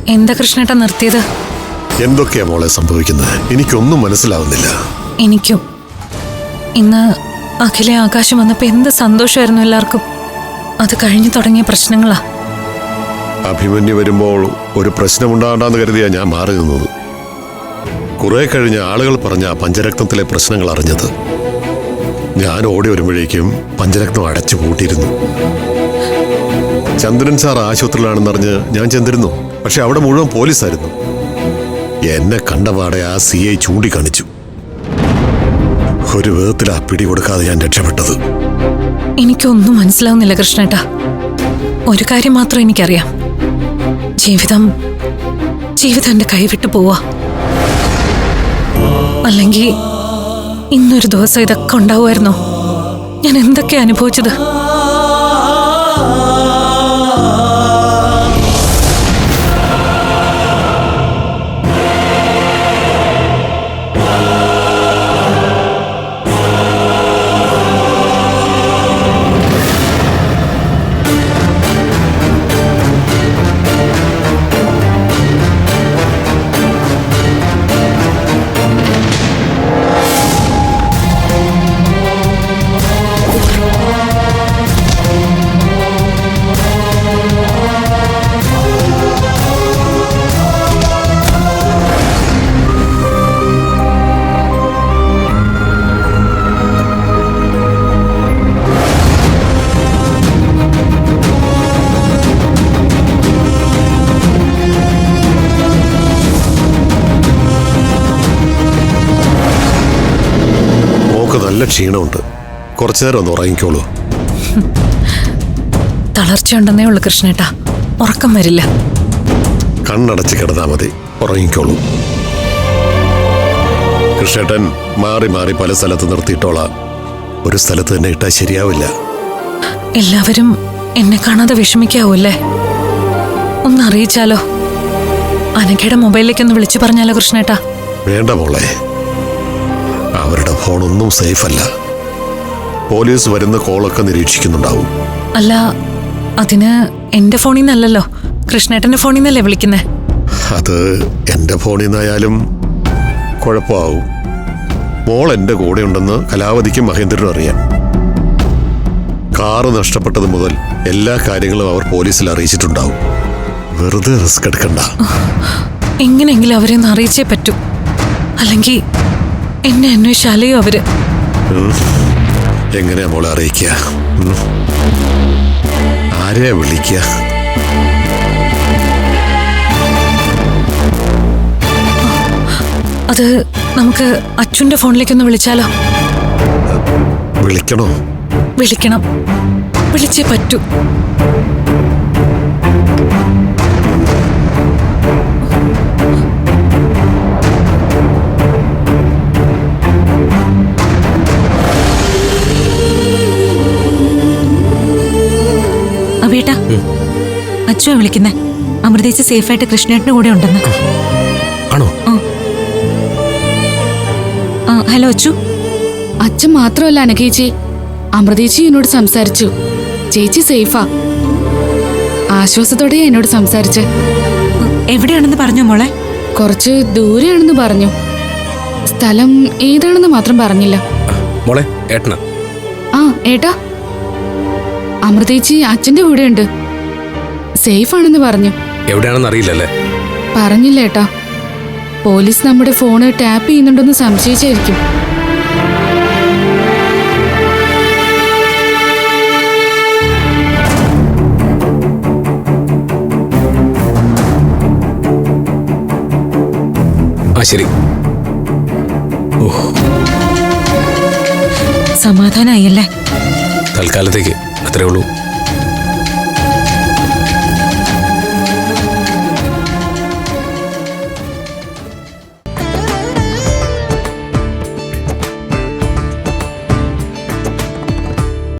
എന്താ കൃഷ്ണേട്ടാ നിർത്തിയത്? എന്തൊക്കെയാ മോളെ സംഭവിക്കുന്നത്? എനിക്കൊന്നും മനസ്സിലാവുന്നില്ല. എനിക്കും. ഇന്ന് അഖിലെ ആകാശം വന്നപ്പോ എന്ത് സന്തോഷമായിരുന്നു എല്ലാവർക്കും. അത് കഴിഞ്ഞു തുടങ്ങിയ പ്രശ്നങ്ങളാ. അഭിമന്യു വരുമ്പോൾ ഒരു പ്രശ്നമുണ്ടാകണ്ടെന്ന് കരുതിയാ ഞാൻ മാറി നിന്നത്. കുറെ കഴിഞ്ഞ് ആളുകൾ പറഞ്ഞ പഞ്ചരക്തത്തിലെ പ്രശ്നങ്ങൾ അറിഞ്ഞത്. ഞാൻ ഓടി വരുമ്പോഴേക്കും പഞ്ചരക്തം അടച്ചു പൂട്ടിയിരുന്നു. ചന്ദ്രൻ സാർ ആശുപത്രിയിലാണെന്നറിഞ്ഞ് ഞാൻ ചെന്നിരുന്നു. പക്ഷെ അവിടെ മുഴുവൻ പോലീസായിരുന്നു. എന്നെ കണ്ടപാടെ ആ CI ചൂണ്ടിക്കാണിച്ചു. ഒരു വിധത്തിൽ ആ പിടി കൊടുക്കാതെ ഞാൻ രക്ഷപ്പെട്ടത്. എനിക്കൊന്നും മനസ്സിലാവുന്നില്ല കൃഷ്ണേട്ടാ. ഒരു കാര്യം മാത്രം എനിക്കറിയാം. ജീവിതം എന്റെ കൈവിട്ടു പോവാ. അല്ലെങ്കിൽ ഇന്നൊരു ദിവസം ഇതൊക്കെ ഉണ്ടാവുമായിരുന്നോ? ഞാൻ എന്തൊക്കെ അനുഭവിച്ചത്. നല്ല ക്ഷീണമുണ്ട്. കുറച്ചു നേരം ഒന്ന് ഉറങ്ങിക്കോളൂ. തളർച്ചയുണ്ടെന്നേ ഉള്ളു കൃഷ്ണേട്ടാ. ഉറക്കം വരില്ല. കണ്ണടച്ച് കിടന്നാ മതി. ഉറങ്ങിക്കോളൂ. കൃഷ്ണേട്ടൻ മാറി മാറി പല സ്ഥലത്ത് നിർത്തിയിട്ടോളാം. ഒരു സ്ഥലത്ത് തന്നെ ഇട്ടാൽ ശരിയാവില്ല. എല്ലാവരും എന്നെ കാണാതെ വിഷമിക്കാവൂല്ലേ? ഒന്ന് അറിയിച്ചാലോ? അനഘയുടെ മൊബൈലിലേക്കൊന്ന് വിളിച്ചു പറഞ്ഞാലോ കൃഷ്ണേട്ടാ? വേണ്ട മോളെ, അവരുടെ ഫോണൊന്നും സേഫ് അല്ല. പോലീസ് വരുന്ന കോളൊക്കെ നിരീക്ഷിക്കുന്നുണ്ടാവും. അല്ല, അതിന് എന്റെ ഫോണിൽ നിന്നല്ലല്ലോ, കൃഷ്ണേട്ടന്റെ ഫോണിൽ നിന്നല്ലേ വിളിക്കുന്നേ? അത് എന്റെ ഫോണിൽ നിന്നായാലും കുഴപ്പമാവും. മോൾ എന്റെ കൂടെ ഉണ്ടെന്ന് കലാവതിക്കും മഹേന്ദ്രനും അറിയാം. കാറ് നഷ്ടപ്പെട്ടത് മുതൽ എല്ലാ കാര്യങ്ങളും അവർ പോലീസിൽ അറിയിച്ചിട്ടുണ്ടാവും. വെറുതെ റിസ്ക് എടുക്കണ്ട. എങ്ങനെയെങ്കിലും അവരെ ഒന്ന് അറിയിച്ചേ പറ്റൂ. അല്ലെങ്കിൽ എന്നെ അന്വേഷിച്ചാലെയോ അവര്. എങ്ങനെയാ മോളെ അറിയിക്കുക? ആരെയാ വിളിക്കുക? അത് നമുക്ക് അച്ഛൻ്റെ ഫോണിലേക്കൊന്ന് വിളിച്ചാലോ? വിളിക്കണോ? വിളിക്കണം. വിളിച്ചേ പറ്റൂ. അബേട്ടാ, അച്ചുവാ വിളിക്കുന്നേ. അമൃതേച്ചി സേഫായിട്ട് കൃഷ്ണേട്ടന്റെ കൂടെ ഉണ്ടെന്ന്. ആണോ? ഹലോ അച്ചു. അച്ഛൻ മാത്രമല്ല അനഘേച്ചി, അമൃതേച്ചി എന്നോട് സംസാരിച്ചു. ചേച്ചി സേഫാ. ആശ്വാസത്തോടെ എന്നോട് സംസാരിച്ച്. എവിടെയാണെന്ന് പറഞ്ഞോ മോളെ? കുറച്ച് ദൂരെയാണെന്ന് പറഞ്ഞു. സ്ഥലം ഏതാണെന്ന് മാത്രം പറഞ്ഞില്ല. മോളെ, ഏട്ടനാ. ഏട്ടാ, അമൃതേച്ചി അച്ഛന്റെ കൂടെ ഉണ്ട്. സേഫ് ആണെന്ന് പറഞ്ഞു. എവിടെയാണെന്ന് അറിയില്ലല്ലേ? പറഞ്ഞില്ല ഏട്ടാ. പോലീസ് നമ്മുടെ ഫോണ് ടാപ്പ് ചെയ്യുന്നുണ്ടെന്ന് സംശയിച്ചായിരിക്കും. ശരി. സമാധാനായല്ലേ? തൽക്കാലത്തേക്ക് അത്രേ ഉള്ളൂ.